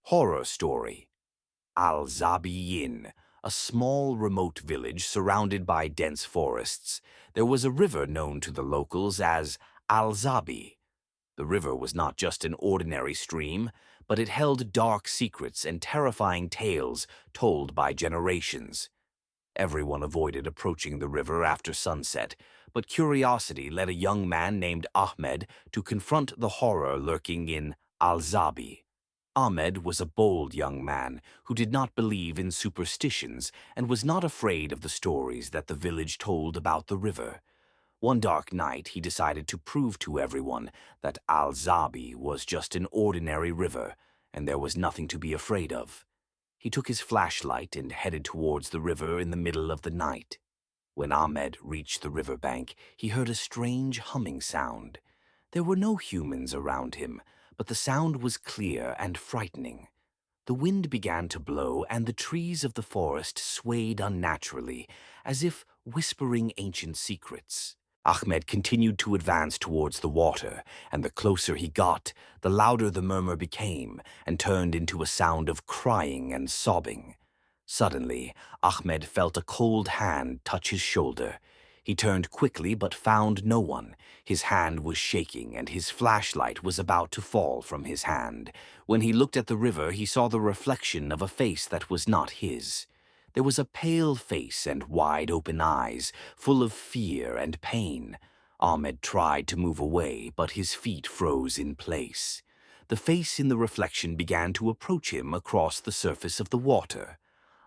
Horror story. Al-Zabi Inn, a small remote village surrounded by dense forests. There was a river known to the locals as Al-Zabi. The river was not just an ordinary stream, but it held dark secrets and terrifying tales told by generations. Everyone avoided approaching the river after sunset, but curiosity led a young man named Ahmed to confront the horror lurking in Al-Zabi. Ahmed was a bold young man who did not believe in superstitions and was not afraid of the stories that the village told about the river. One dark night, he decided to prove to everyone that Al-Zabi was just an ordinary river, and there was nothing to be afraid of. He took his flashlight and headed towards the river in the middle of the night. When Ahmed reached the riverbank, he heard a strange humming sound. There were no humans around him, but the sound was clear and frightening. The wind began to blow, and the trees of the forest swayed unnaturally, as if whispering ancient secrets. Ahmed continued to advance towards the water, and the closer he got, the louder the murmur became and turned into a sound of crying and sobbing. Suddenly, Ahmed felt a cold hand touch his shoulder. He turned quickly but found no one. His hand was shaking and his flashlight was about to fall from his hand. When he looked at the river, he saw the reflection of a face that was not his. There was a pale face and wide-open eyes, full of fear and pain. Ahmed tried to move away, but his feet froze in place. The face in the reflection began to approach him across the surface of the water.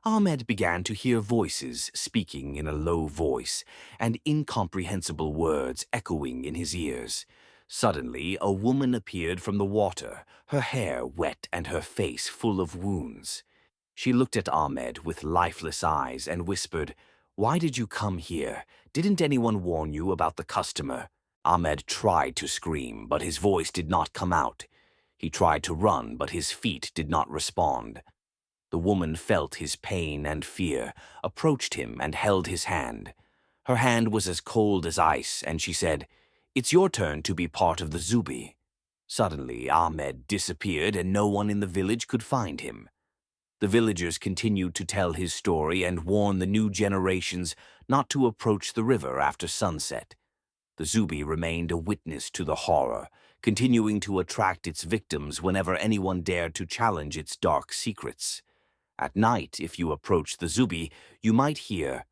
Ahmed began to hear voices speaking in a low voice, and incomprehensible words echoing in his ears. Suddenly, a woman appeared from the water, her hair wet and her face full of wounds. She looked at Ahmed with lifeless eyes and whispered, "Why did you come here? Didn't anyone warn you about the customer?" Ahmed tried to scream, but his voice did not come out. He tried to run, but his feet did not respond. The woman felt his pain and fear, approached him and held his hand. Her hand was as cold as ice, and she said, "It's your turn to be part of the Zubi." Suddenly, Ahmed disappeared and no one in the village could find him. The villagers continued to tell his story and warn the new generations not to approach the river after sunset. The Zubi remained a witness to the horror, continuing to attract its victims whenever anyone dared to challenge its dark secrets. At night, if you approached the Zubi, you might hear,